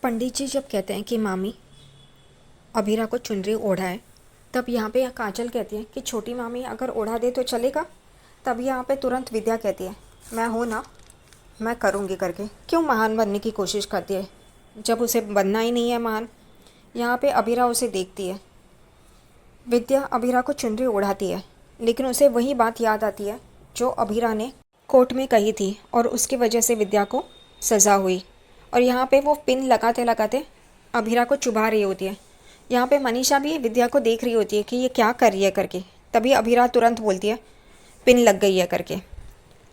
पंडित जी जब कहते हैं कि मामी अभीरा को चुनरी ओढ़ाए, तब यहाँ पे काजल कहती है कि छोटी मामी अगर ओढ़ा दे तो चलेगा। तब यहाँ पे तुरंत विद्या कहती है मैं हूँ ना, मैं करूँगी करके। क्यों महान बनने की कोशिश करती है जब उसे बनना ही नहीं है महान। यहाँ पे अभीरा उसे देखती है। विद्या अभीरा को चुनरी ओढ़ाती है, लेकिन उसे वही बात याद आती है जो अभीरा ने कोर्ट में कही थी और उसकी वजह से विद्या को सज़ा हुई। और यहाँ पे वो पिन लगाते लगाते अभीरा को चुभा रही होती है। यहाँ पे मनीषा भी विद्या को देख रही होती है कि ये क्या कर रही है करके। तभी अभीरा तुरंत बोलती है पिन लग गई है करके,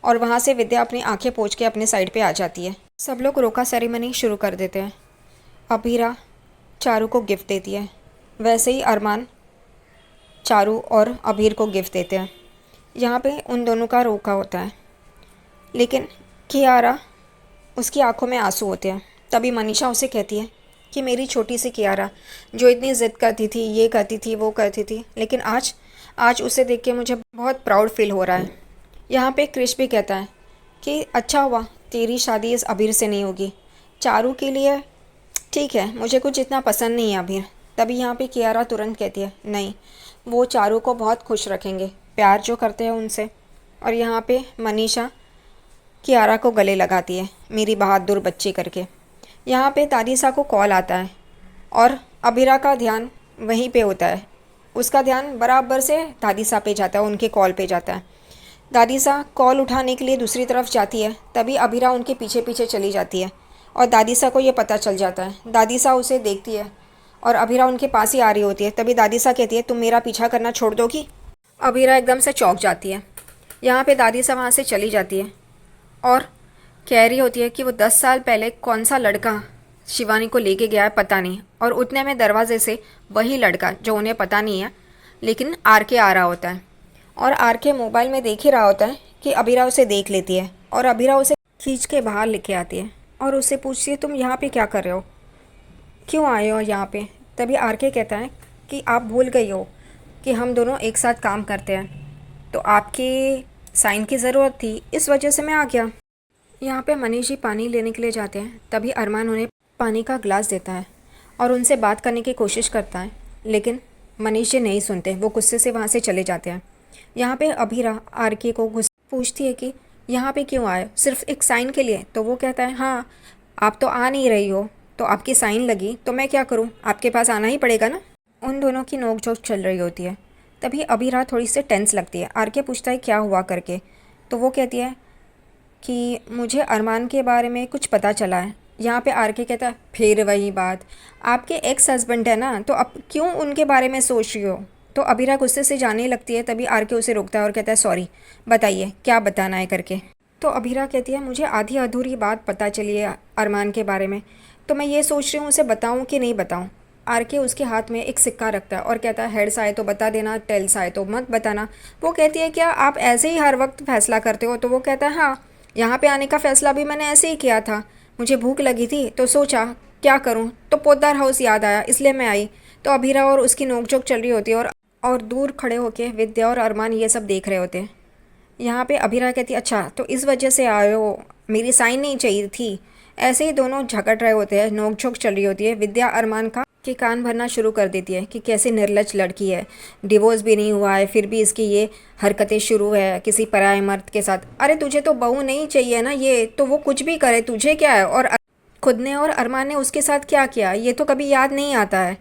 और वहाँ से विद्या अपनी आंखें पोंछ के अपने साइड पे आ जाती है। सब लोग रोका सेरेमनी शुरू कर देते हैं। अभीरा चारू को गिफ्ट देती है, वैसे ही अरमान चारू और अभीर को गिफ्ट देते हैं। यहाँ पे उन दोनों का रोका होता है, लेकिन कियारा उसकी आंखों में आंसू होते हैं। तभी मनीषा उसे कहती है कि मेरी छोटी सी कियारा जो इतनी ज़िद करती थी, ये करती थी, वो करती थी, लेकिन आज उसे देख के मुझे बहुत प्राउड फील हो रहा है। यहाँ पे क्रिश भी कहता है कि अच्छा हुआ तेरी शादी इस अभीर से नहीं होगी। चारू के लिए ठीक है, मुझे कुछ इतना पसंद नहीं है अभीर। तभी यहाँ पे कियारा तुरंत कहती है नहीं, वो चारू को बहुत खुश रखेंगे, प्यार जो करते हैं उनसे। और यहाँ पे मनीषा कियारा को गले लगाती है मेरी बहादुर बच्ची करके। यहाँ पे दादीसा को कॉल आता है और अभीरा का ध्यान वहीं पे होता है। उसका ध्यान बराबर से दादीसा पे जाता है, उनके कॉल पे जाता है। दादीसा कॉल उठाने के लिए दूसरी तरफ जाती है, तभी अभीरा उनके पीछे पीछे चली जाती है और दादीसा को ये पता चल जाता है। दादीसा उसे देखती है और अभीरा उनके पास ही आ रही होती है। तभी दादीसा कहती है तुम मेरा पीछा करना छोड़ दोगी। अभीरा एकदम से चौंक जाती है। यहाँ पे दादीसा वहाँ से चली जाती है और कह रही होती है कि वो 10 साल पहले कौन सा लड़का शिवानी को लेके गया है पता नहीं, और उतने में दरवाजे से वही लड़का जो उन्हें पता नहीं है लेकिन आर के आ रहा होता है। और आर के मोबाइल में देख ही रहा होता है कि अभीरा उसे देख लेती है और अभीरा उसे खींच के बाहर लेके आती है और उससे पूछती है तुम यहाँ पे क्या कर रहे हो, क्यों आए हो यहाँ पे। तभी आर के कहता है कि आप भूल गई हो कि हम दोनों एक साथ काम करते हैं, तो आपकी साइन की ज़रूरत थी, इस वजह से मैं आ गया। यहाँ पे मनीष जी पानी लेने के लिए जाते हैं, तभी अरमान उन्हें पानी का ग्लास देता है और उनसे बात करने की कोशिश करता है, लेकिन मनीष जी नहीं सुनते, वो गुस्से से वहाँ से चले जाते हैं। यहाँ पे अभीरा आर के को पूछती है कि यहाँ पे क्यों आए, सिर्फ एक साइन के लिए। तो वो कहता है हाँ, आप तो आ नहीं रही हो, तो आपकी साइन लगी तो मैं क्या करूँ, आपके पास आना ही पड़ेगा ना। उन दोनों की नोक-झोंक चल रही होती है। तभी अभीरा थोड़ी सी टेंस लगती है। आर के पूछता है क्या हुआ करके, तो वो कहती है कि मुझे अरमान के बारे में कुछ पता चला है। यहाँ पे आर के कहता है फिर वही बात, आपके एक्स हस्बैंड है ना, तो अब क्यों उनके बारे में सोच रही हो। तो अभीरा गुस्से से जाने लगती है। तभी आर के उसे रोकता है और कहता है सॉरी, बताइए क्या बताना है करके। तो अभीरा कहती है मुझे आधी अधूरी बात पता चली है अरमान के बारे में, तो मैं ये सोच रही हूँ उसे बताऊँ कि नहीं बताऊँ। आर के उसके हाथ में एक सिक्का रखता है और कहता है हेड्स आए तो बता देना, टेल्स आए तो मत बताना। वो कहती है क्या आप ऐसे ही हर वक्त फैसला करते हो। तो वो कहता है हाँ, यहाँ पे आने का फ़ैसला भी मैंने ऐसे ही किया था, मुझे भूख लगी थी तो सोचा क्या करूँ, तो पोद्दार हाउस याद आया इसलिए मैं आई। तो अभीरा और उसकी नोकझोंक चल रही होती है और दूर खड़े होके विद्या और अरमान ये सब देख रहे होते हैं। यहाँ पे अभीरा कहती अच्छा तो इस वजह से आए हो, मेरी साइन नहीं चाहिए थी। ऐसे ही दोनों झगड़ रहे होते हैं, नोकझोंक चल रही होती है। विद्या अरमान का के कान भरना शुरू कर देती है कि कैसे निर्लज लड़की है, डिवोर्स भी नहीं हुआ है फिर भी इसकी ये हरकतें शुरू है किसी पराये मर्द के साथ। अरे तुझे तो बहू नहीं चाहिए ना, ये तो वो कुछ भी करे तुझे क्या है। और खुद ने और अरमान ने उसके साथ क्या किया ये तो कभी याद नहीं आता है।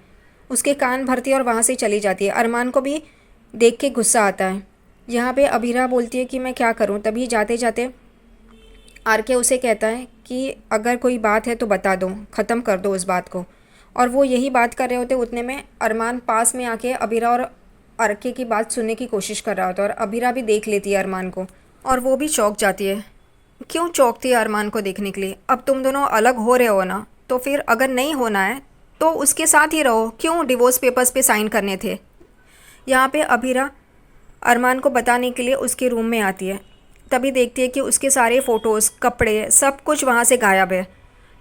उसके कान भरती है और वहाँ से चली जाती है। अरमान को भी देख के गुस्सा आता है। यहाँ पे अभीरा बोलती है कि मैं क्या करूँ। तभी जाते जाते आर के उसे कहता है कि अगर कोई बात है तो बता दो, ख़त्म कर दो उस बात को। और वो यही बात कर रहे होते, उतने में अरमान पास में आके अभीरा और आरके की बात सुनने की कोशिश कर रहा होता है और अभीरा भी देख लेती है अरमान को और वो भी चौंक जाती है। क्यों चौंकती है अरमान को देखने के लिए, अब तुम दोनों अलग हो रहे हो ना, तो फिर अगर नहीं होना है तो उसके साथ ही रहो, क्यों डिवोर्स पेपर्स पे साइन करने थे। यहाँ पे अभीरा अरमान को बताने के लिए उसके रूम में आती है, तभी देखती है कि उसके सारे फ़ोटोज़, कपड़े, सब कुछ वहाँ से गायब है।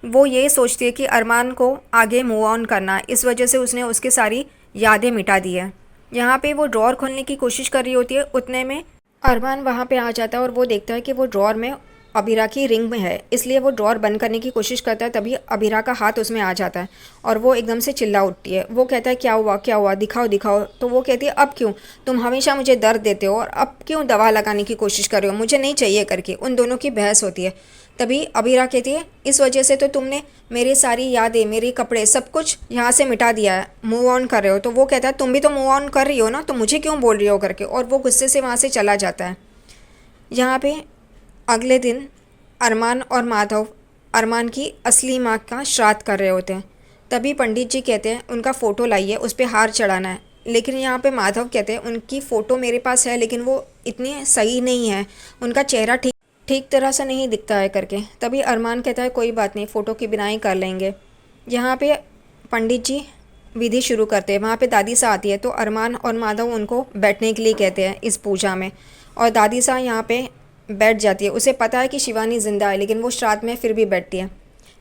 वो ये सोचती है कि अरमान को आगे मूव ऑन करना, इस वजह से उसने उसकी सारी यादें मिटा दी है। यहाँ पे वो ड्रॉअर खोलने की कोशिश कर रही होती है, उतने में अरमान वहाँ पे आ जाता है और वो देखता है कि वो ड्रॉअर में अबीरा की रिंग में है, इसलिए वो ड्रॉर बंद करने की कोशिश करता है। तभी अबीरा का हाथ उसमें आ जाता है और वो एकदम से चिल्ला उठती है। वो कहता है क्या हुआ, दिखाओ दिखाओ। तो वो कहती है अब क्यों, तुम हमेशा मुझे दर्द देते हो और अब क्यों दवा लगाने की कोशिश कर रहे हो, मुझे नहीं चाहिए करके उन दोनों की बहस होती है। तभी अबीरा कहती है इस वजह से तो तुमने मेरी सारी यादें, मेरे कपड़े, सब कुछ यहाँ से मिटा दिया है, मूव ऑन कर रहे हो। तो वो कहता है तुम भी तो मूव ऑन कर रही हो ना, तो मुझे क्यों बोल रही हो करके, और वो गुस्से से वहाँ से चला जाता है। यहाँ पे अगले दिन अरमान और माधव अरमान की असली माँ का श्राद्ध कर रहे होते हैं। तभी पंडित जी कहते हैं उनका फ़ोटो लाइए, उस पर हार चढ़ाना है। लेकिन यहाँ पे माधव कहते हैं उनकी फ़ोटो मेरे पास है लेकिन वो इतनी सही नहीं है, उनका चेहरा ठीक ठीक तरह से नहीं दिखता है करके। तभी अरमान कहता है कोई बात नहीं, फ़ोटो की बिनाई कर लेंगे। यहाँ पे पंडित जी विधि शुरू करते हैं। वहाँ पे दादी सा आती है तो अरमान और माधव उनको बैठने के लिए कहते हैं इस पूजा में, और दादी सा यहाँ पे बैठ जाती है। उसे पता है कि शिवानी ज़िंदा है लेकिन वो श्राद्ध में फिर भी बैठती है।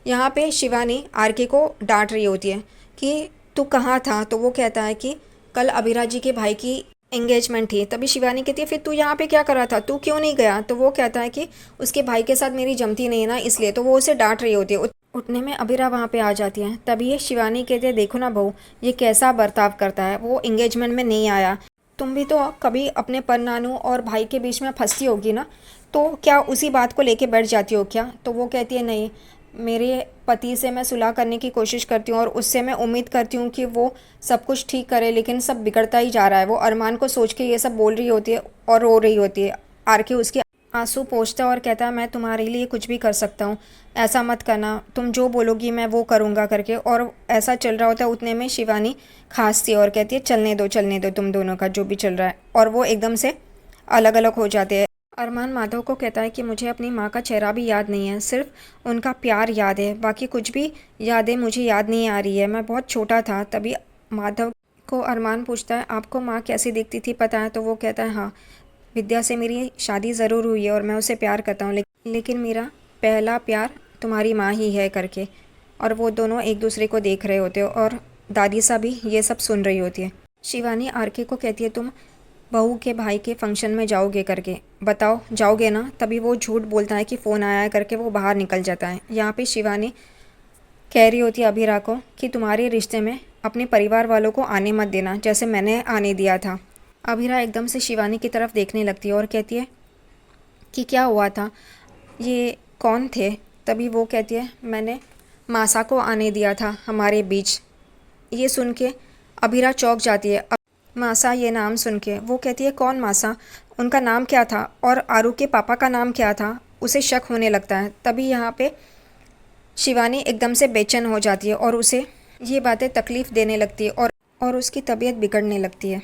यहाँ पे शिवानी आरके को डांट रही होती है कि तू कहाँ था, तो वो कहता है कि कल अभिरा जी के भाई की एंगेजमेंट थी। तभी शिवानी कहती है फिर तू यहाँ पे क्या कर रहा था, तू क्यों नहीं गया। तो वो कहता है कि उसके भाई के साथ मेरी जमती नहीं है ना, इसलिए। तो वो उसे डांट रही होती है। उठने में अभिरा वहाँ पे आ जाती है। तभी ये शिवानी कहती है देखो ना बहू, ये कैसा बर्ताव करता है, वो एंगेजमेंट में नहीं आया। तुम भी तो कभी अपने परनानू और भाई के बीच में फंसती होगी ना, तो क्या उसी बात को लेके बैठ जाती हो क्या। तो वो कहती है नहीं, मेरे पति से मैं सुलह करने की कोशिश करती हूँ और उससे मैं उम्मीद करती हूँ कि वो सब कुछ ठीक करे, लेकिन सब बिगड़ता ही जा रहा है। वो अरमान को सोच के ये सब बोल रही होती है और रो रही होती है। आरके उसके आंसू पोंछता है और कहता है मैं तुम्हारे लिए कुछ भी कर सकता हूँ, ऐसा मत करना, तुम जो बोलोगी मैं वो करूँगा करके। और ऐसा चल रहा होता है, उतने में शिवानी खांसती है और कहती है चलने दो तुम दोनों का जो भी चल रहा है। और वो एकदम से अलग अलग हो जाते हैं। अरमान माधव को कहता है कि मुझे अपनी माँ का चेहरा भी याद नहीं है, सिर्फ उनका प्यार याद है, बाकी कुछ भी यादें मुझे याद नहीं आ रही है, मैं बहुत छोटा था। तभी माधव को अरमान पूछता है आपको माँ कैसी दिखती थी पता है। तो वो कहता है हाँ, विद्या से मेरी शादी ज़रूर हुई है और मैं उसे प्यार करता हूँ, लेकिन मेरा पहला प्यार तुम्हारी माँ ही है करके। और वो दोनों एक दूसरे को देख रहे होते हो और दादी सा भी ये सब सुन रही होती है। शिवानी आरके को कहती है तुम बहू के भाई के फंक्शन में जाओगे करके, बताओ जाओगे ना। तभी वो झूठ बोलता है कि फ़ोन आया है करके, वो बाहर निकल जाता है। यहाँ पे शिवानी कह रही होती है अभिरा को कि तुम्हारे रिश्ते में अपने परिवार वालों को आने मत देना, जैसे मैंने आने दिया था। अभिरा एकदम से शिवानी की तरफ देखने लगती है और कहती है कि क्या हुआ था, ये कौन थे। तभी वो कहती है मैंने मासा को आने दिया था हमारे बीच। ये सुन के अभिरा चौंक जाती है। मासा ये नाम सुन के वो कहती है कौन मासा, उनका नाम क्या था और आरू के पापा का नाम क्या था। उसे शक होने लगता है। तभी यहाँ पे शिवानी एकदम से बेचैन हो जाती है और उसे ये बातें तकलीफ़ देने लगती है और उसकी तबीयत बिगड़ने लगती है।